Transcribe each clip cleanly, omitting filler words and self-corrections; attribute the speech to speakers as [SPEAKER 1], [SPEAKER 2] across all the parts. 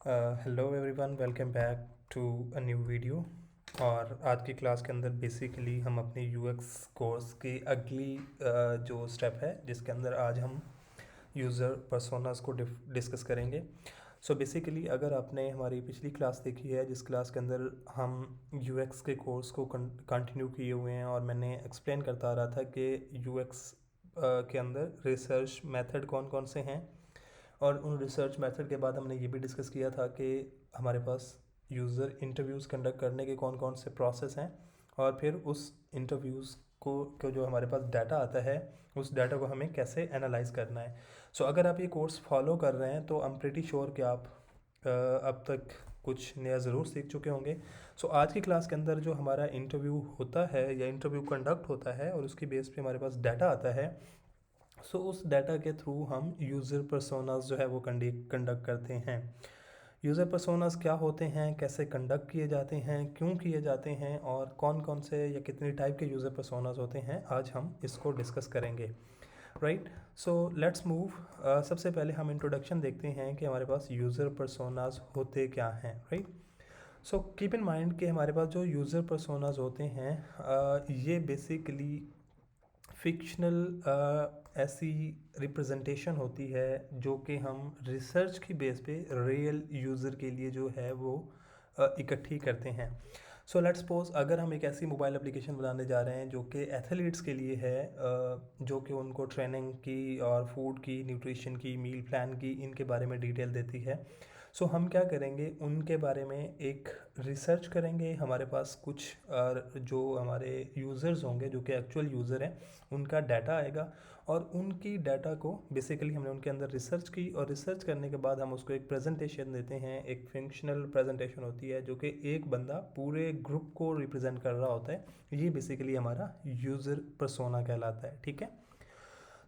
[SPEAKER 1] Hello everyone, welcome back to a new video. और आज की क्लास के अंदर बेसिकली हम अपनी यूएक्स कोर्स की अगली जो स्टेप है जिसके अंदर आज हम यूज़र पर्सोनास को डिस्कस करेंगे। सो बेसिकली अगर आपने हमारी पिछली क्लास देखी है जिस क्लास के अंदर हम यूएक्स के कोर्स को कंटिन्यू किए हुए हैं और मैंने एक्सप्लेन करता आ रहा था कि यूएक्स के अंदर रिसर्च मेथड कौन कौन से हैं, और उन रिसर्च मेथड के बाद हमने ये भी डिस्कस किया था कि हमारे पास यूज़र इंटरव्यूज़ कंडक्ट करने के कौन कौन से प्रोसेस हैं, और फिर उस इंटरव्यूज़ को जो हमारे पास डाटा आता है उस डाटा को हमें कैसे एनालाइज करना है। सो अगर आप ये कोर्स फॉलो कर रहे हैं तो आई एम प्रीटी श्योर कि आप अब तक कुछ नया ज़रूर सीख चुके होंगे। सो आज की क्लास के अंदर जो हमारा इंटरव्यू होता है या इंटरव्यू कंडक्ट होता है और उसकी बेस पे हमारे पास डाटा आता है, सो उस डाटा के थ्रू हम यूज़र पर्सोनास जो है वो कंडक्ट करते हैं। यूज़र पर्सोनास क्या होते हैं, कैसे कंडक्ट किए जाते हैं, क्यों किए जाते हैं, और कौन कौन से या कितने टाइप के यूज़र पर्सोनास होते हैं, आज हम इसको डिस्कस करेंगे। Right, so let's move. सबसे पहले हम इंट्रोडक्शन देखते हैं कि हमारे पास यूज़र पर्सोनास होते क्या हैं। Right, so keep in mind कि हमारे पास जो यूज़र पर्सोनास होते हैं ये बेसिकली फिक्शनल ऐसी रिप्रेजेंटेशन होती है जो कि हम रिसर्च की बेस पे रियल यूज़र के लिए जो है वो इकट्ठी करते हैं। सो लेट्स सपोज अगर हम एक ऐसी मोबाइल एप्लीकेशन बनाने जा रहे हैं जो कि एथलीट्स के लिए है, जो कि उनको ट्रेनिंग की और फूड की, न्यूट्रिशन की, मील प्लान की, इनके बारे में डिटेल देती है। सो हम क्या करेंगे, उनके बारे में एक रिसर्च करेंगे। हमारे पास कुछ जो हमारे यूज़र्स होंगे जो कि एक्चुअल यूज़र हैं उनका डाटा आएगा, और उनकी डाटा को बेसिकली हमने उनके अंदर रिसर्च की, और रिसर्च करने के बाद हम उसको एक प्रेजेंटेशन देते हैं। एक फंक्शनल प्रेजेंटेशन होती है जो कि एक बंदा पूरे ग्रुप को रिप्रेजेंट कर रहा होता है। ये बेसिकली हमारा यूज़र पर्सोना कहलाता है। ठीक है,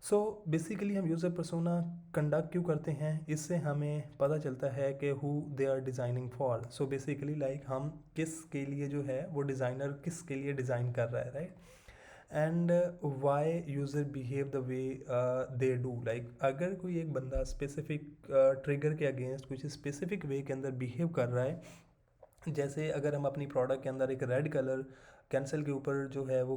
[SPEAKER 1] सो बेसिकली हम यूज़र पर्सोना कंडक्ट क्यों करते हैं, इससे हमें पता चलता है कि who they are designing for. So basically like हम किस के लिए जो है वो डिज़ाइनर किस के लिए डिज़ाइन कर रहा है, right. And why user behave the way they do, like अगर कोई एक बंदा स्पेसिफिक ट्रिगर के अगेंस्ट कुछ स्पेसिफिक वे के अंदर बिहेव कर रहा है, जैसे अगर हम अपनी प्रोडक्ट के अंदर एक रेड कलर कैंसिल के ऊपर जो है वो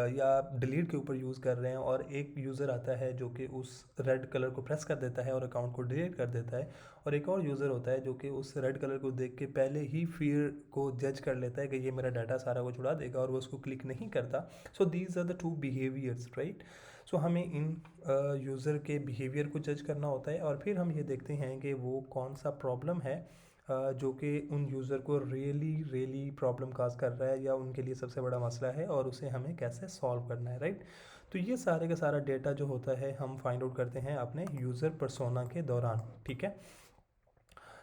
[SPEAKER 1] या डिलीट के ऊपर यूज़ कर रहे हैं, और एक यूज़र आता है जो कि उस रेड कलर को प्रेस कर देता है और अकाउंट को डिलीट कर देता है, और एक और यूज़र होता है जो कि उस रेड कलर को देख के पहले ही फिर को जज कर लेता है कि ये मेरा डाटा सारा को छुड़ा देगा, और वो उसको क्लिक नहीं करता। So these are the two behaviours, right. So हमें इन यूज़र के बिहेवियर को जज करना होता है, और फिर हम ये देखते हैं कि वो कौन सा प्रॉब्लम है जो कि उन यूज़र को रियली प्रॉब्लम काज कर रहा है या उनके लिए सबसे बड़ा मसला है, और उसे हमें कैसे सॉल्व करना है, राइट। तो ये सारे का सारा डेटा जो होता है हम फाइंड आउट करते हैं अपने यूज़र पर्सोना के दौरान। ठीक है,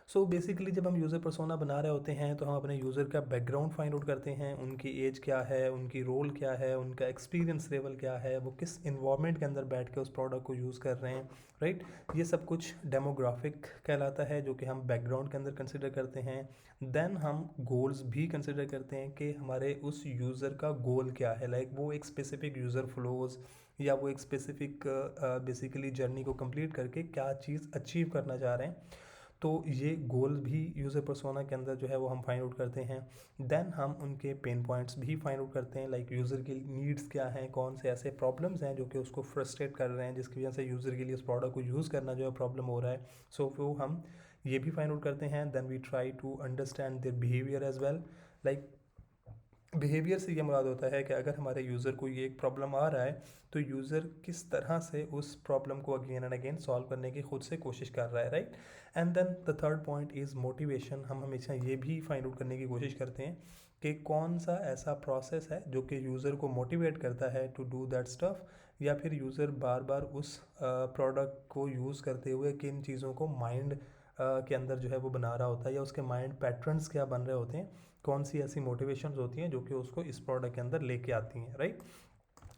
[SPEAKER 1] सो बेसिकली जब हम यूज़र पर्सोना बना रहे होते हैं तो हम अपने यूज़र का बैकग्राउंड फाइंड आउट करते हैं, उनकी एज क्या है, उनकी रोल क्या है, उनका एक्सपीरियंस लेवल क्या है, वो किस इन्वायरमेंट के अंदर बैठ के उस प्रोडक्ट को यूज़ कर रहे हैं, राइट। ये सब कुछ डेमोग्राफिक कहलाता है जो कि हम बैकग्राउंड के अंदर कंसिडर करते हैं। देन हम गोल्स भी कंसिडर करते हैं कि हमारे उस यूज़र का गोल क्या है, लाइक वो एक स्पेसिफिक यूज़र फ्लोज या वो एक स्पेसिफिक बेसिकली जर्नी को कंप्लीट करके क्या चीज़ अचीव करना चाह रहे हैं। तो ये गोल भी यूज़र पर्सोना के अंदर जो है वो हम फाइंड आउट करते हैं। देन हम उनके पेन पॉइंट्स भी फाइंड आउट करते हैं, लाइक यूज़र की नीड्स क्या हैं, कौन से ऐसे प्रॉब्लम्स हैं जो कि उसको फ्रस्ट्रेट कर रहे हैं जिसकी वजह से यूज़र के लिए उस प्रोडक्ट को यूज़ करना जो है प्रॉब्लम हो रहा है। सो वो हम ये भी फाइंड आउट करते हैं। Then we try to understand their behaviour as well. Like behaviour से ये मुराद होता है कि अगर हमारे यूज़र को ये एक प्रॉब्लम आ रहा है तो यूज़र किस तरह से उस प्रॉब्लम को अगेन एंड अगेन सॉल्व करने की खुद से कोशिश कर रहा है, right. And then the third point is motivation. हम हमेशा ये भी फाइंड आउट करने की कोशिश करते हैं कि कौन सा ऐसा प्रोसेस है जो कि यूज़र को मोटिवेट करता है टू डू दैट स्टफ़, या फिर यूज़र बार बार उस प्रोडक्ट को यूज़ करते हुए किन चीज़ों को माइंड के अंदर जो है वो बना रहा होता है, या उसके माइंड पैटर्न्स क्या बन रहे होते हैं, कौन सी ऐसी मोटिवेशंस होती हैं जो कि उसको इस प्रोडक्ट के अंदर लेके आती हैं, राइट।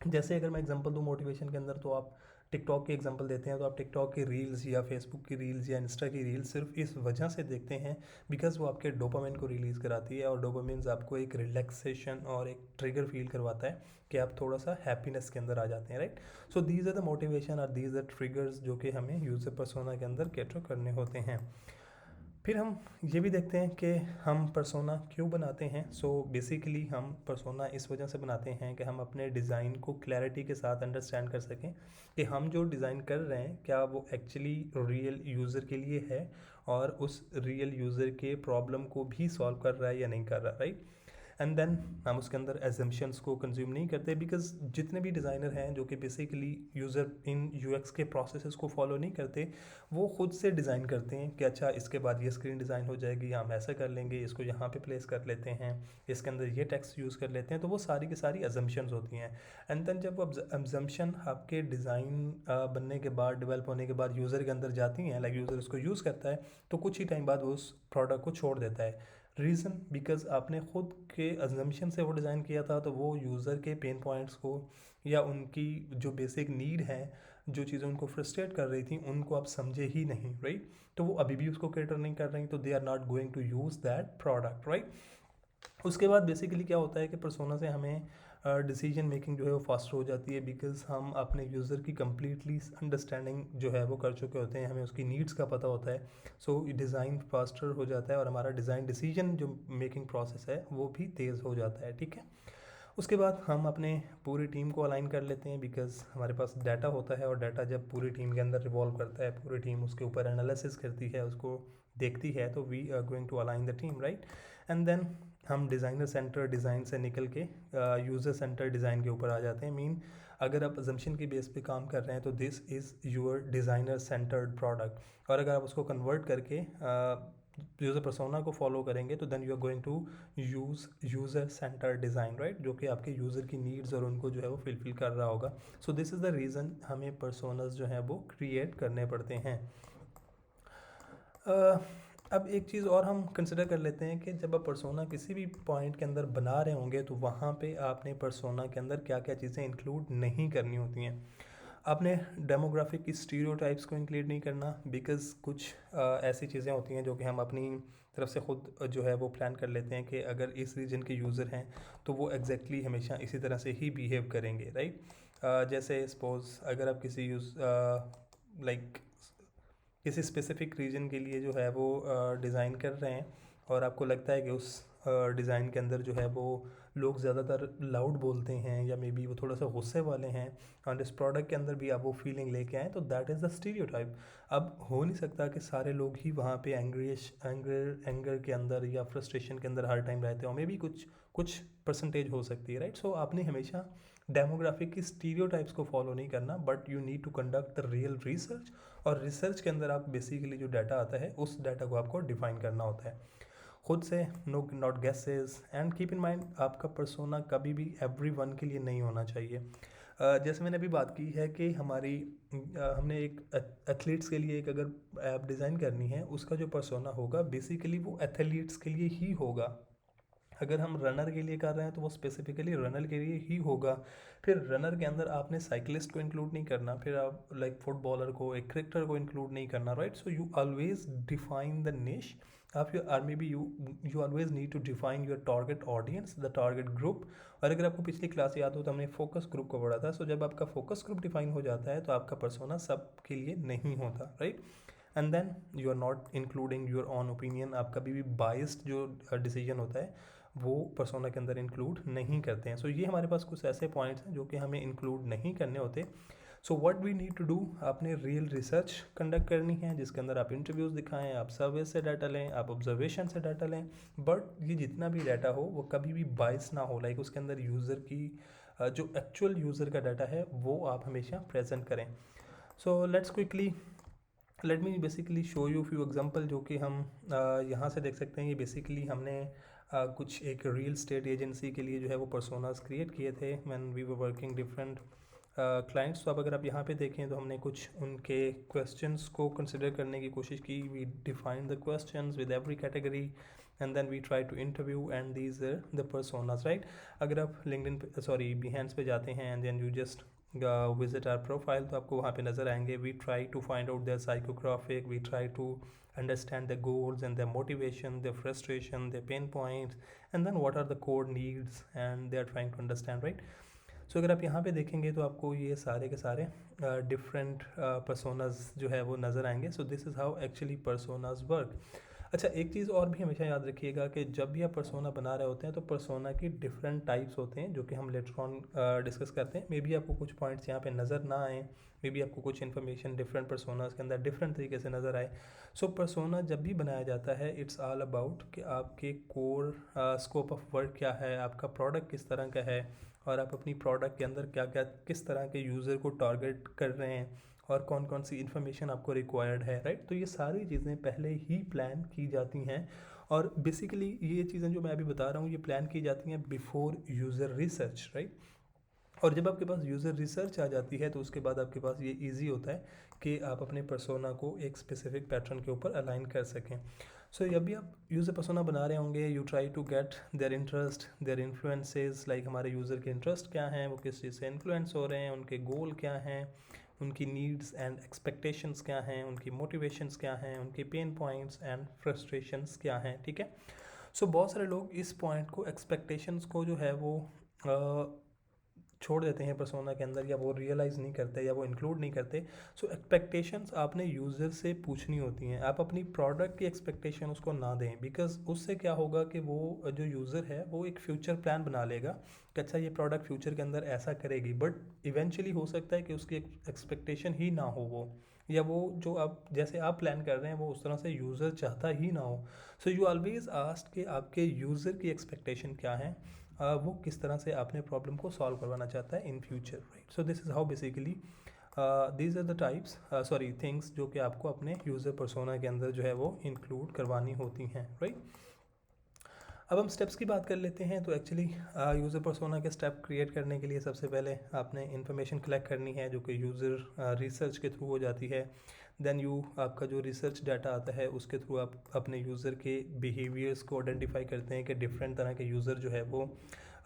[SPEAKER 1] जैसे अगर मैं एग्जांपल दूं मोटिवेशन के अंदर, तो आप टिकटॉक की एग्जांपल देते हैं तो आप टिकटॉक की रील्स या फेसबुक की रील्स या इंस्टा की रील्स सिर्फ इस वजह से देखते हैं बिकॉज वो आपके डोपामिन को रिलीज़ कराती है, और डोपामिन आपको एक रिलैक्सेशन और एक ट्रिगर फील करवाता है कि आप थोड़ा सा हैप्पीनेस के अंदर आ जाते हैं, right. So these are the motivation और दीज आर ट्रिगर्स जो कि हमें यूज़र पर्सोना के अंदर कैटर करने होते हैं। फिर हम ये भी देखते हैं कि हम पर्सोना क्यों बनाते हैं। सो बेसिकली हम पर्सोना इस वजह से बनाते हैं कि हम अपने डिज़ाइन को क्लैरिटी के साथ अंडरस्टैंड कर सकें कि हम जो डिज़ाइन कर रहे हैं क्या वो एक्चुअली रियल यूज़र के लिए है और उस रियल यूज़र के प्रॉब्लम को भी सॉल्व कर रहा है या नहीं कर रहा, राइट। एंड देन हम उसके अंदर एजम्पशंस को कंज्यूम नहीं करते, बिकॉज जितने भी डिज़ाइनर हैं जो कि बेसिकली यूज़र इन यूएक्स के प्रोसेसेस को फॉलो नहीं करते, वो खुद से डिज़ाइन करते हैं कि अच्छा इसके बाद ये स्क्रीन डिज़ाइन हो जाएगी, हम ऐसा कर लेंगे, इसको यहाँ पे प्लेस कर लेते हैं, इसके अंदर ये टेक्स्ट यूज़ कर लेते हैं। तो वो सारी की सारी एजम्पशंस होती हैं। एंड देन जब वो एजम्पशन आपके डिज़ाइन बनने के बाद, डेवलप होने के बाद यूज़र के अंदर जाती हैं, लाइक यूज़र उसको यूज़ करता है, तो कुछ ही टाइम बाद वो उस प्रोडक्ट को छोड़ देता है। रीज़न बिकॉज आपने ख़ुद के अजम्पशन से वो डिज़ाइन किया था, तो वो यूज़र के पेन पॉइंट्स को या उनकी जो बेसिक नीड है, जो चीज़ें उनको फ्रस्ट्रेट कर रही थी, उनको आप समझे ही नहीं, राइट। तो वो अभी भी उसको कैटर नहीं कर रही, तो they are not going to use that product, right. उसके बाद बेसिकली क्या होता है कि पर्सोना से हमें डिसीजन मेकिंग जो है वो फास्टर हो जाती है, बिकॉज हम अपने यूज़र की कम्प्लीटली अंडरस्टैंडिंग जो है वो कर चुके होते हैं, हमें उसकी नीड्स का पता होता है। सो डिज़ाइन फास्टर हो जाता है और हमारा डिज़ाइन डिसीजन जो मेकिंग प्रोसेस है वो भी तेज़ हो जाता है, ठीक है। उसके बाद हम अपने पूरी टीम को अलाइन कर लेते हैं, बिकॉज हमारे पास डाटा होता है और डाटा जब पूरी टीम के अंदर रिवॉल्व करता है, पूरी टीम उसके ऊपर एनालिसिस करती है, उसको देखती है, तो we are going to align the team, right. And then हम डिज़ाइनर सेंटर डिज़ाइन से निकल के यूज़र सेंटर डिज़ाइन के ऊपर आ जाते हैं। मीन अगर आप अजम्पशन की बेस पे काम कर रहे हैं तो this is your designer centred product, और अगर आप उसको कन्वर्ट करके यूज़र पर्सोना को फॉलो करेंगे तो then you are going to use user centre design, right, जो कि आपके यूज़र की नीड्स और उनको जो है वो फिलफिल कर रहा होगा। सो दिस इज़ द रीज़न हमें पर्सोनास जो है वो क्रिएट करने पड़ते हैं। अब एक चीज़ और हम कंसिडर कर लेते हैं कि जब आप पर्सोना किसी भी पॉइंट के अंदर बना रहे होंगे तो वहाँ पे आपने पर्सोना के अंदर क्या क्या चीज़ें इंक्लूड नहीं करनी होती हैं। आपने डेमोग्राफिक की स्टीरियोटाइप्स को इंक्लूड नहीं करना, बिकॉज़ कुछ ऐसी चीज़ें होती हैं जो कि हम अपनी तरफ से ख़ुद जो है वो प्लान कर लेते हैं कि अगर इस रीजन के यूज़र हैं तो वो एग्जैक्टली हमेशा इसी तरह से ही बिहेव करेंगे, राइट। जैसे सपोज़ अगर आप किसी लाइक किसी स्पेसिफिक रीजन के लिए जो है वो डिज़ाइन कर रहे हैं और आपको लगता है कि उस डिज़ाइन के अंदर जो है वो लोग ज़्यादातर लाउड बोलते हैं या मे बी वो थोड़ा सा गुस्से वाले हैं, और इस प्रोडक्ट के अंदर भी आप वो फीलिंग लेके आएँ, तो दैट इज़ द स्टीरियोटाइप। अब हो नहीं सकता कि सारे लोग ही वहाँ पे एंगर के अंदर या फ्रस्ट्रेशन के अंदर हर टाइम रहते हो, मे बी कुछ परसेंटेज हो सकती है, राइट। सो आपने हमेशा डेमोग्राफिक की स्टीरियोटाइप्स को फॉलो नहीं करना, but you need to conduct the real research, और रिसर्च के अंदर आप बेसिकली जो डाटा आता है उस डाटा को आपको डिफाइन करना होता है खुद से, no not guesses. And keep in mind आपका पर्सोना कभी भी एवरीवन के लिए नहीं होना चाहिए। जैसे मैंने अभी बात की है कि हमने एक एथलीट्स के लिए एक अगर ऐप डिज़ाइन करनी है, उसका जो पर्सोना होगा बेसिकली वो एथलीट्स के लिए ही होगा। अगर हम रनर के लिए कर रहे हैं तो वो स्पेसिफिकली रनर के लिए ही होगा। फिर रनर के अंदर आपने साइकिलिस्ट को इंक्लूड नहीं करना, फिर आप लाइक फुटबॉलर को, एक क्रिकेटर को इंक्लूड नहीं करना, right. So you always define the niche आप you are maybe you always need to define your target audience, the target group. और अगर आपको पिछली क्लास याद हो तो हमने फोकस ग्रुप को पढ़ा था। सो जब आपका फोकस ग्रुप डिफाइन हो जाता है तो आपका पर्सोना सब के लिए नहीं होता, right. And then you are not including your own opinion. आप कभी भी बाइस्ड जो डिसीजन होता है वो पर्सोना के अंदर इंक्लूड नहीं करते हैं। सो ये हमारे पास कुछ ऐसे पॉइंट्स हैं जो कि हमें इंक्लूड नहीं करने होते। So what we need to do, आपने रियल रिसर्च कंडक्ट करनी है जिसके अंदर आप इंटरव्यूज़ दिखाएं, आप सर्वे से डाटा लें, आप ऑब्जर्वेशन से डाटा लें, बट ये जितना भी डाटा हो वो कभी भी बाइस ना हो, लाइक उसके अंदर यूज़र की जो एक्चुअल यूज़र का डाटा है वो आप हमेशा प्रेजेंट करें। So let me basically show you few example जो कि हम यहाँ से देख सकते हैं। ये बेसिकली हमने कुछ एक रियल स्टेट एजेंसी के लिए जो है वो पर्सोनास क्रिएट किए थे when we were working different clients. तो अब अगर आप यहाँ पे देखें तो हमने कुछ उनके क्वेश्चंस को कंसिडर करने की कोशिश की। We define the questions with every category and then we try to interview and these are the personas, right. अगर आप लिंक्डइन बिहेंस पे जाते हैं and then you just visit our profile, तो आपको वहाँ पे नज़र आएंगे। We try to find out their psychographic, we try to understand their goals and their motivation, their frustration, their pain points, and then what are the core needs and they are trying to understand, right. So अगर आप यहाँ पे देखेंगे तो आपको ये सारे के सारे डिफरेंट पर्सोनास जो है वो नज़र आएंगे। सो this is how actually personas work. अच्छा, एक चीज़ और भी हमेशा याद रखिएगा कि जब भी आप पर्सोना बना रहे होते हैं तो पर्सोना की डिफरेंट टाइप्स होते हैं जो कि हम लेटर ऑन डिस्कस करते हैं। मे बी आपको कुछ पॉइंट्स यहाँ पे नज़र ना आए, मे बी आपको कुछ इन्फॉर्मेशन डिफरेंट पर्सोनास के अंदर डिफरेंट तरीके से नज़र आए। सो पर्सोना जब भी बनाया जाता है इट्स ऑल अबाउट कि आपके कोर स्कोप ऑफ वर्क क्या है, आपका प्रोडक्ट किस तरह का है, और आप अपनी प्रोडक्ट के अंदर क्या क्या किस तरह के यूज़र को टारगेट कर रहे हैं, और कौन कौन सी इन्फॉर्मेशन आपको रिक्वायर्ड है, राइट। तो ये सारी चीज़ें पहले ही प्लान की जाती हैं, और बेसिकली ये चीज़ें जो मैं अभी बता रहा हूँ ये प्लान की जाती हैं बिफोर यूज़र रिसर्च, राइट। और जब आपके पास यूज़र रिसर्च आ जाती है तो उसके बाद आपके पास ये ईजी होता है कि आप अपने पर्सोना को एक स्पेसिफिक पैटर्न के ऊपर अलाइन कर सकें। सो जब भी आप यूज़र पर्सोना बना रहे होंगे, you try to get their interest, their influences, like हमारे यूज़र के इंटरेस्ट क्या हैं, वो किस चीज़ से इन्फ्लुएंस हो रहे हैं, उनके गोल क्या हैं, उनकी नीड्स एंड एक्सपेक्टेशंस क्या हैं, उनकी मोटिवेशंस क्या हैं, उनके पेन पॉइंट्स एंड फ्रस्ट्रेशंस क्या हैं, ठीक है। सो बहुत सारे लोग इस पॉइंट को, एक्सपेक्टेशंस को जो है वो छोड़ देते हैं पर्सोना के अंदर, या वो रियलाइज़ नहीं करते, या वो इंक्लूड नहीं करते। सो एक्सपेक्टेशंस आपने यूज़र से पूछनी होती हैं। आप अपनी प्रोडक्ट की एक्सपेक्टेशन उसको ना दें, बिकॉज उससे क्या होगा कि वो जो यूज़र है वो एक फ्यूचर प्लान बना लेगा कि अच्छा ये प्रोडक्ट फ्यूचर के अंदर ऐसा करेगी, बट इवेंचुअली हो सकता है कि उसकी एक्सपेक्टेशन ही ना हो वो, या वो जो आप जैसे आप प्लान कर रहे हैं वो उस तरह से यूज़र चाहता ही ना हो। सो यू ऑलवेज आस्क कि आपके यूज़र की एक्सपेक्टेशन क्या है, वो किस तरह से अपने प्रॉब्लम को सॉल्व करवाना चाहता है in future, right. So this is how basically these are the types things जो कि आपको अपने यूज़र पर्सोना के अंदर जो है वो इंक्लूड करवानी होती हैं, राइट। अब हम स्टेप्स की बात कर लेते हैं। तो एक्चुअली यूज़र पर्सोना के स्टेप क्रिएट करने के लिए सबसे पहले आपने इन्फॉर्मेशन कलेक्ट करनी है जो कि यूज़र रिसर्च के थ्रू हो जाती है। देन आपका जो रिसर्च डाटा आता है उसके थ्रू आप अपने यूज़र के बिहेवियर्स को आइडेंटिफाई करते हैं कि डिफरेंट तरह के यूज़र जो है वो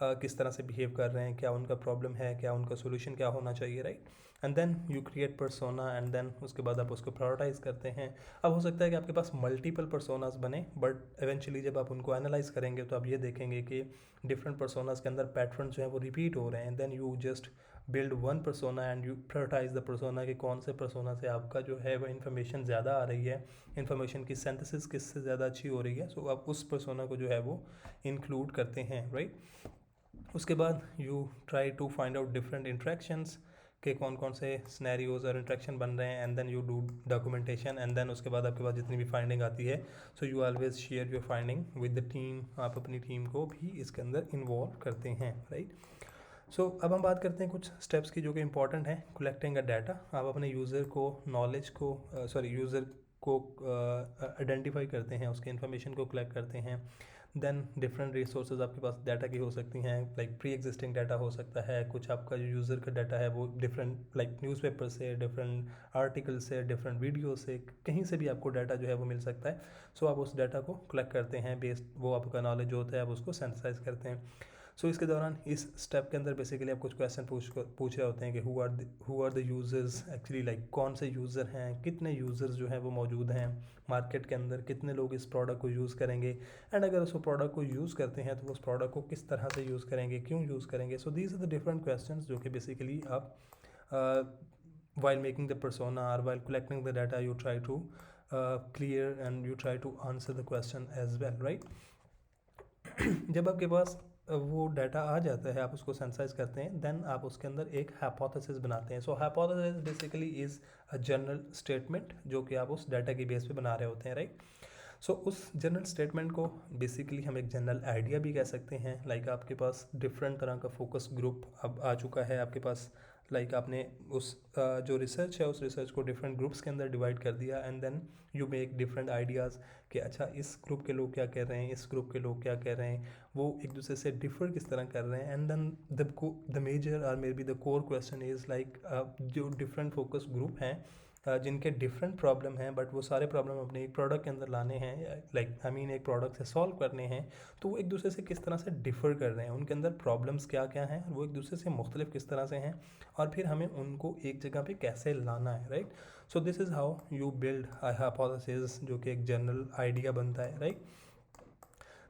[SPEAKER 1] किस तरह से बिहेव कर रहे हैं, क्या उनका प्रॉब्लम है, क्या उनका सोल्यूशन क्या होना चाहिए, right. And then you create persona, and then उसके बाद आप उसको प्रायोरिटाइज करते हैं। अब हो सकता है कि आपके पास मल्टीपल पर्सोनास बने, बट एवेंचुअली जब आप उनको एनालाइज करेंगे तो आप ये देखेंगे कि डिफरेंट पर्सोनास के अंदर पैटर्न जो है वो रिपीट हो रहे हैं। Then you just build one persona and you prioritise the persona कि कौन से पर्सोना से आपका जो है वो इन्फॉर्मेशन ज़्यादा आ रही है, इन्फॉर्मेशन की सिंथेसिस किससे ज़्यादा अच्छी हो रही है। सो आप उस पर्सोना को जो है वो इंक्लूड करते हैं, राइट। उसके बाद you try to find out different interactions के कौन कौन से स्नैरियोज और इंट्रैक्शन बन रहे हैं, and then you do documentation, and then उसके बाद आपके पास जितनी भी फाइंडिंग आती है so you always share your finding with the team. आप अपनी टीम को भी इसके अंदर इन्वॉल्व करते हैं, राइट। सो अब हम बात करते हैं कुछ स्टेप्स की जो कि इंपॉर्टेंट है। कलेक्टिंग अ डाटा, आप अपने यूज़र को नॉलेज को यूज़र को आइडेंटिफाई करते हैं, उसके इन्फॉर्मेशन को कलेक्ट करते हैं। देन डिफरेंट रिसोर्सेज आपके पास डाटा की हो सकती हैं, लाइक प्री एग्जिस्टिंग डाटा हो सकता है, कुछ आपका जो यूज़र का डाटा है वो डिफरेंट लाइक न्यूज़पेपर से, डिफरेंट आर्टिकल से, डिफरेंट वीडियो से, कहीं से भी आपको डाटा जो है वो मिल सकता है। सो आप उस डाटा को कलेक्ट करते हैं, बेस्ड वो आपका नॉलेज जो होता है आप उसको सेंसिटाइज करते हैं। सो इसके दौरान इस स्टेप के अंदर बेसिकली आप कुछ क्वेश्चन पूछ रहे होते हैं कि who are the users actually, like कौन से यूज़र हैं, कितने यूज़र्स जो हैं वो मौजूद हैं मार्केट के अंदर, कितने लोग इस प्रोडक्ट को यूज़ करेंगे, एंड अगर उस प्रोडक्ट को यूज़ करते हैं तो उस प्रोडक्ट को किस तरह से यूज़ करेंगे, क्यों यूज़ करेंगे। So these are the different question जो कि बेसिकली आप while making the persona or while collecting the data you try to clear and you try to answer the question as well, right। जब आपके पास वो data आ जाता है, आप उसको सेंसाइज करते हैं, देन आप उसके अंदर एक हाइपोथेसिस बनाते हैं। So hypothesis basically is a general statement जो कि आप उस डाटा की बेस पे बना रहे होते हैं, राइट। सो उस जनरल स्टेटमेंट को बेसिकली हम एक जनरल आइडिया भी कह सकते हैं। लाइक आपके पास डिफरेंट तरह का फोकस ग्रुप अब आ चुका है आपके पास, लाइक आपने उस जो रिसर्च है उस रिसर्च को डिफरेंट ग्रुप्स के अंदर डिवाइड कर दिया, and then you make different ideas कि अच्छा इस ग्रुप के लोग क्या कह रहे हैं, इस ग्रुप के लोग क्या कह रहे हैं, वो एक दूसरे से डिफर किस तरह कर रहे हैं। एंड देन द मेजर और may be the core question is like जो डिफरेंट फोकस ग्रुप हैं जिनके डिफरेंट प्रॉब्लम हैं, बट वो सारे प्रॉब्लम अपने एक प्रोडक्ट के अंदर लाने हैं, लाइक आई मीन एक प्रोडक्ट से सॉल्व करने हैं, तो वो एक दूसरे से किस तरह से डिफ़र कर रहे हैं, उनके अंदर प्रॉब्लम्स क्या क्या हैं, वो एक दूसरे से मुख्तलिफ किस तरह से हैं, और फिर हमें उनको एक जगह पे कैसे लाना है, right. So this is how you build a hypothesis जो कि एक जनरल आइडिया बनता है, राइट।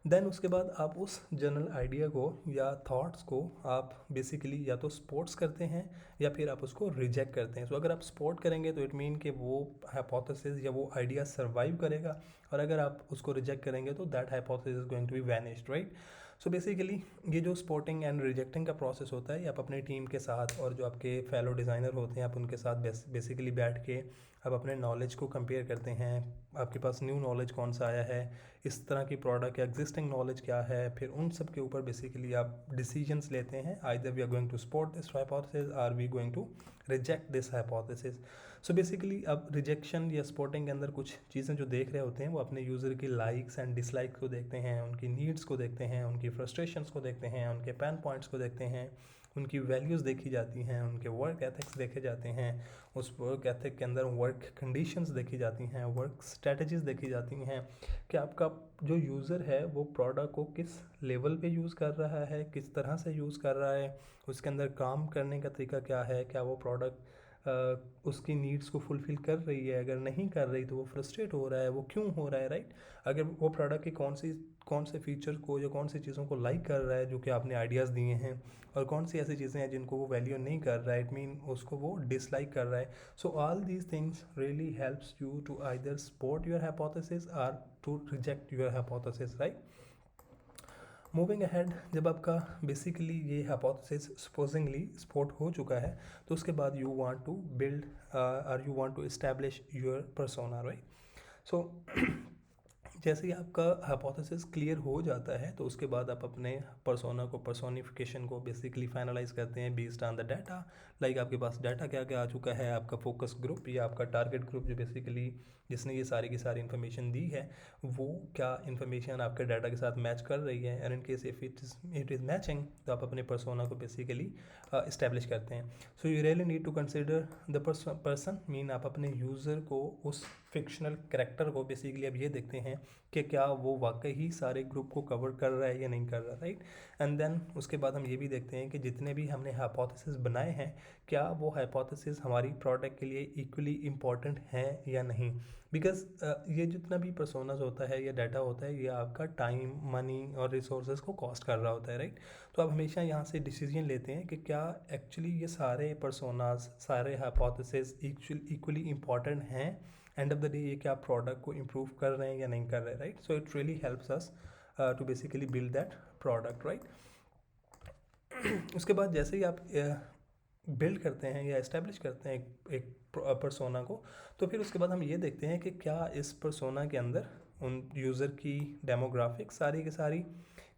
[SPEAKER 1] देन उसके बाद आप उस जनरल आइडिया को या थॉट्स को आप बेसिकली या तो सपोर्ट्स करते हैं या फिर आप उसको रिजेक्ट करते हैं। सो अगर आप सपोर्ट करेंगे तो इट मीन कि वो हाइपोथेसिस या वो आइडिया सर्वाइव करेगा, और अगर आप उसको रिजेक्ट करेंगे तो that hypothesis is going to be vanished, right. So basically ये जो सपोर्टिंग एंड रिजेक्टिंग का प्रोसेस होता है, ये आप अपनी टीम के साथ और जो आपके फेलो डिज़ाइनर होते हैं आप उनके साथ बेसिकली बैठ के आप अपने नॉलेज को कंपेयर करते हैं। आपके पास न्यू नॉलेज कौन सा आया है, इस तरह की प्रोडक्ट या एग्जिस्टिंग नॉलेज क्या है, फिर उन सब के ऊपर बेसिकली आप डिसीजंस लेते हैं। Either we are going to support this hypothesis or we going to reject this hypothesis. So basically अब रिजेक्शन या सपोर्टिंग के अंदर कुछ चीज़ें जो देख रहे होते हैं वो अपने यूज़र की लाइक्स एंड डिसलाइक्स को देखते हैं, उनकी नीड्स को देखते हैं, उनकी फ्रस्ट्रेशंस को देखते हैं, उनके पेन पॉइंट्स को देखते हैं, उनकी वैल्यूज़ देखी जाती हैं, उनके वर्क एथिक्स देखे जाते हैं, उस वर्क एथिक के अंदर वर्क कंडीशंस देखी जाती हैं, वर्क स्ट्रेटजीज़ देखी जाती हैं कि आपका जो यूज़र है वो प्रोडक्ट को किस लेवल पे यूज़ कर रहा है, किस तरह से यूज़ कर रहा है, उसके अंदर काम करने का तरीका क्या है, क्या वो प्रोडक्ट उसकी नीड्स को फुलफ़िल कर रही है, अगर नहीं कर रही तो वो फ्रस्ट्रेट हो रहा है, वो क्यों हो रहा है, राइट। अगर वो प्रोडक्ट की कौन से फीचर को या कौन सी चीज़ों को लाइक कर रहा है जो कि आपने आइडियाज़ दिए हैं, और कौन सी ऐसी चीज़ें हैं जिनको वो वैल्यू नहीं कर रहा है, इट मीन उसको वो डिसलाइक कर रहा है। So all these things really helps you to either support your hypothesis और to reject your hypothesis, right. Moving ahead, जब आपका बेसिकली ये हाइपोथेसिस सपोजिंगली सपोर्ट हो चुका है तो उसके बाद यू वांट टू बिल्ड और you want to establish your persona, right. So जैसे ही आपका हाइपोथेसिस क्लियर हो जाता है तो उसके बाद आप अपने पर्सोना को पर्सोनिफिकेशन को बेसिकली फाइनलाइज करते हैं based on the data. Like आपके पास डाटा क्या क्या आ चुका है, आपका फोकस ग्रुप या आपका टारगेट ग्रुप जो बेसिकली जिसने ये सारी की सारी इन्फॉर्मेशन दी है वो क्या इन्फॉर्मेशन आपके डाटा के साथ मैच कर रही है, and in case if it is matching तो आप अपने पर्सोना को बेसिकली इस्टेब्लिश करते हैं। So you really need to consider the person, mean आप अपने यूज़र को उस फिक्शनल करेक्टर को बेसिकली अब ये देखते हैं कि क्या वो वाकई ही सारे ग्रुप को कवर कर रहा है या नहीं कर रहा, राइट। एंड देन उसके बाद हम ये भी देखते हैं कि जितने भी हमने हाइपोथेसिस बनाए हैं क्या वो हाइपोथेसिस हमारी प्रोडक्ट के लिए इक्वली इम्पॉर्टेंट हैं या नहीं। बिकॉज ये जितना भी पर्सोनास होता है या डाटा होता है ये आपका टाइम, मनी और रिसोर्सेज को कॉस्ट कर रहा होता है, राइट। तो आप हमेशा यहाँ से डिसीजन लेते हैं कि क्या एक्चुअली ये सारे पर्सोनास, सारे हाइपोथेसिस इक्वली इम्पॉर्टेंट हैं एंड ऑफ द डे, ये क्या प्रोडक्ट को इम्प्रूव कर रहे हैं या नहीं कर रहे, right. So it really helps us to basically build that product, right. उसके बाद जैसे ही आप बिल्ड करते हैं या इस्टेब्लिश करते हैं एक पर्सोना को, तो फिर उसके बाद हम ये देखते हैं कि क्या इस पर्सोना के अंदर उन यूज़र की डेमोग्राफिक सारी की सारी,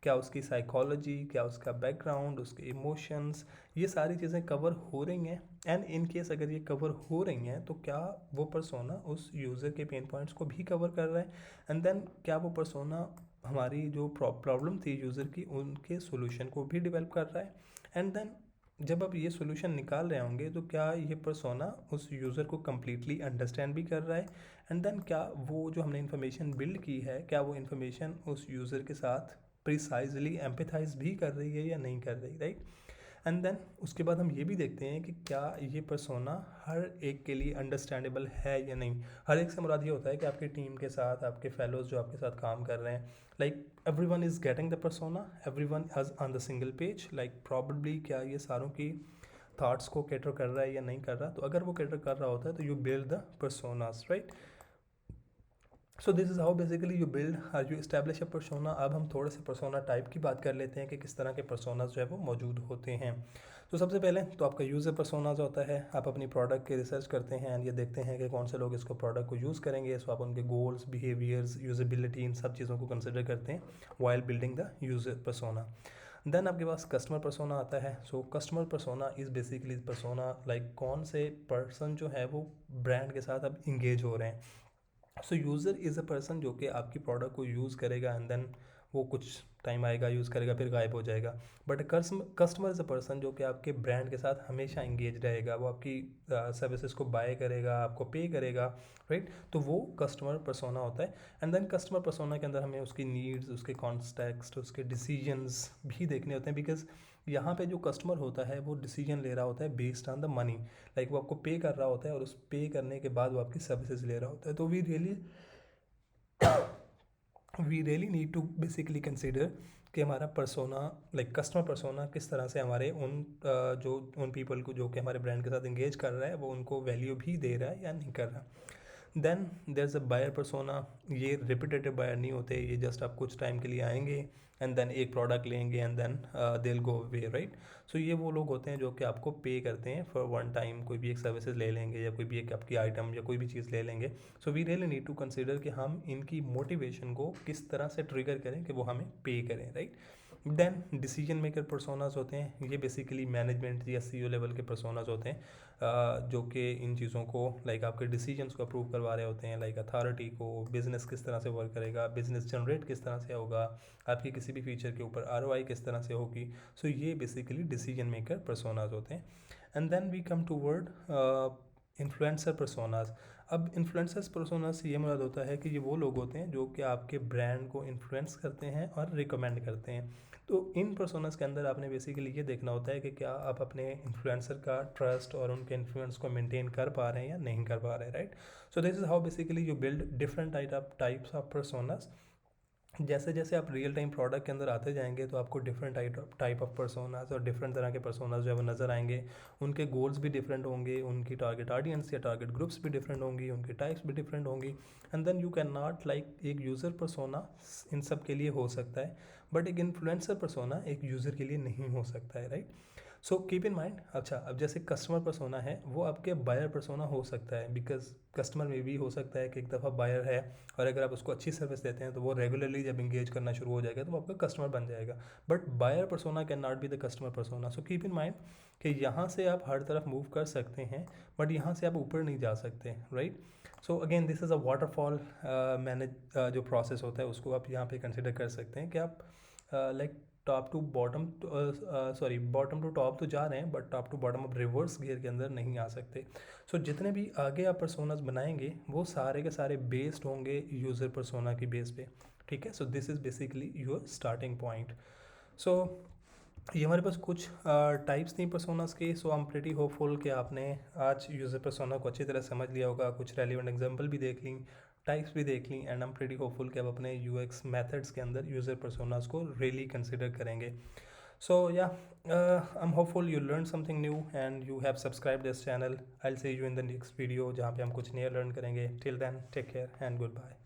[SPEAKER 1] क्या उसकी साइकोलॉजी, क्या उसका बैकग्राउंड, उसके इमोशंस, ये सारी चीज़ें कवर हो रही हैं। एंड इन केस अगर ये कवर हो रही हैं तो क्या वो पर्सोना उस यूज़र के पेन पॉइंट्स को भी कवर कर रहा है, एंड देन क्या वो पर्सोना हमारी जो प्रॉब्लम थी यूज़र की उनके सोल्यूशन को भी डेवलप कर रहा है। एंड देन जब आप ये सोल्यूशन निकाल रहे होंगे तो क्या ये पर्सोना उस यूज़र को कम्प्लीटली अंडरस्टैंड भी कर रहा है, एंड देन क्या वो जो हमने इन्फॉर्मेशन बिल्ड की है क्या वो इन्फॉर्मेशन उस यूज़र के साथ प्रिसाइजली एम्पैथाइज भी कर रही है या नहीं कर रही, राइट। एंड देन उसके बाद हम ये भी देखते हैं कि क्या ये पर्सोना हर एक के लिए अंडरस्टैंडेबल है या नहीं। हर एक से मुराद ये होता है कि आपकी टीम के साथ आपके फेलोज जो आपके साथ काम कर रहे हैं, like everyone is getting the persona, everyone has on the single page, like probably क्या ये सारों की थाट्स को कैटर कर रहा है या नहीं कर रहा। तो अगर वो कैटर कर रहा होता है तो you build the personas, right. So this is how basically you build और यू इस्टेब्लिश अ पर्सोना। अब हम थोड़े से पर्सोना टाइप की बात कर लेते हैं कि किस तरह के पर्सोनास जो है वो मौजूद होते हैं। तो सबसे पहले तो आपका यूज़र पर्सोना जो होता है, आप अपनी प्रोडक्ट की रिसर्च करते हैं एंड ये देखते हैं कि कौन से लोग इसको प्रोडक्ट को यूज़ करेंगे। सो आप उनके गोल्स, बिहेवियर्स, यूजेबिलिटी, इन सब चीज़ों को कंसिडर करते हैं while building the user persona. Then आपके पास कस्टमर पर्सोना आता है। So customer persona is basically persona like कौन से पर्सन जो है वो ब्रांड के साथ अब इंगेज हो रहे हैं। सो यूज़र इज़ अ पर्सन जो कि आपकी प्रोडक्ट को यूज़ करेगा एंड देन वो कुछ टाइम आएगा, यूज़ करेगा, फिर गायब हो जाएगा। But customer is a person जो कि आपके ब्रांड के साथ हमेशा इंगेज रहेगा, वो आपकी सर्विसेज को बाय करेगा, आपको पे करेगा, राइट। तो वो कस्टमर पर्सोना होता है। एंड देन कस्टमर पर्सोना के अंदर हमें उसकी नीड्स, उसके कॉन्टेक्स्ट, उसके डिसीजंस भी देखने होते हैं। बिकॉज यहाँ पे जो कस्टमर होता है वो डिसीजन ले रहा होता है based on the money, like वो आपको पे कर रहा होता है और उस पे करने के बाद वो आपकी सर्विसेज ले रहा होता है। तो we really we really need to basically consider कि हमारा पर्सोना लाइक कस्टमर पर्सोना किस तरह से हमारे जो उन पीपल को जो कि हमारे ब्रांड के साथ इंगेज कर रहा है वो उनको वैल्यू भी दे रहा है या नहीं कर रहा। Then there is a buyer persona. ये रिपीटेटिव बायर नहीं होते, ये जस्ट आप कुछ टाइम के लिए आएंगे एंड देन एक प्रोडक्ट लेंगे and then they will go away, right. So ये वो लोग होते हैं जो कि आपको पे करते हैं फॉर वन टाइम, कोई भी एक सर्विसेज ले लेंगे या कोई भी एक आपकी आइटम या कोई भी चीज़ ले लेंगे। So we really need to consider कि हम इनकी मोटिवेशन को किस तरह से ट्रिगर करें कि वो हमें पे करें, right. Then decision maker personas होते हैं, ये बेसिकली मैनेजमेंट या सीईओ लेवल के पर्सोनास होते हैं जो कि इन चीज़ों को लाइक आपके डिसीजंस को अप्रूव करवा रहे होते हैं, लाइक अथॉरिटी को, बिजनेस किस तरह से वर्क करेगा, बिजनेस जनरेट किस तरह से होगा, आपकी किसी भी फीचर के ऊपर आरओआई किस तरह से होगी। सो ये बेसिकली डिसीजन मेकर पर्सोनास होते हैं। And then we come to word influencer personas. अब इन्फ्लुएंसर्स पर्सोना से ये मुराद होता है कि ये वो लोग होते हैं जो कि आपके ब्रांड को इन्फ्लुएंस करते हैं और रिकमेंड करते हैं। तो इन पर्सोनास के अंदर आपने बेसिकली ये देखना होता है कि क्या आप अपने इन्फ्लुएंसर का ट्रस्ट और उनके इन्फ्लुएंस को मेंटेन कर पा रहे हैं या नहीं कर पा रहे हैं, right. So this is how basically you build different types of personas. जैसे जैसे आप रियल टाइम प्रोडक्ट के अंदर आते जाएंगे तो आपको डिफरेंट टाइप ऑफ पर्सोनास और डिफरेंट तरह के पर्सोनास जो है वो नज़र आएंगे। उनके गोल्स भी डिफरेंट होंगे, उनकी टारगेट ऑडियंस या टारगेट ग्रुप्स भी डिफरेंट होंगी, उनकी टाइप्स भी डिफरेंट होंगी। And then you can not like एक यूज़र पर्सोना इन सब के लिए हो सकता है, बट एक इन्फ्लुएंसर पर्सोना एक यूज़र के लिए नहीं हो सकता है, right. So keep in mind. अच्छा, अब जैसे कस्टमर पर्सोना है वो आपके बायर पर्सोना हो सकता है, बिकॉज कस्टमर में भी हो सकता है कि एक दफ़ा बायर है और अगर आप उसको अच्छी सर्विस देते हैं तो वो रेगुलरली जब इंगेज करना शुरू हो जाएगा तो वो आपका कस्टमर बन जाएगा। But buyer persona can not be the customer persona. So keep in mind कि यहाँ से आप हर तरफ मूव कर सकते हैं बट यहाँ से आप ऊपर नहीं जा सकते, right. So again this is a waterfall manage जो प्रोसेस होता है उसको आप यहाँ पे कंसिडर कर सकते हैं कि आप like top to bottom sorry bottom to top तो जा रहे हैं but top to bottom of reverse gear के अंदर नहीं आ सकते। सो जितने भी आगे आप पर्सोनास बनाएंगे वो सारे के सारे बेस्ड होंगे यूज़र पर्सोना की बेस पे, ठीक है। So this is basically your starting point. So ये हमारे पास कुछ टाइप्स थी पर्सोनास के। So I am pretty hopeful कि आपने आज यूज़र पर्सोना को अच्छी तरह समझ लिया होगा, कुछ रेलिवेंट एग्जांपल भी देख ली, टाइप्स भी देख ली, and I am pretty hopeful कि आप अपने यूएक्स मेथड्स के अंदर यूज़र पर्सोनास को रियली कंसिडर करेंगे। सो या I am hopeful you learn something new and you have subscribe this channel. I will see you in the next video जहाँ पे हम कुछ नया लर्न करेंगे। Till then take care and good bye.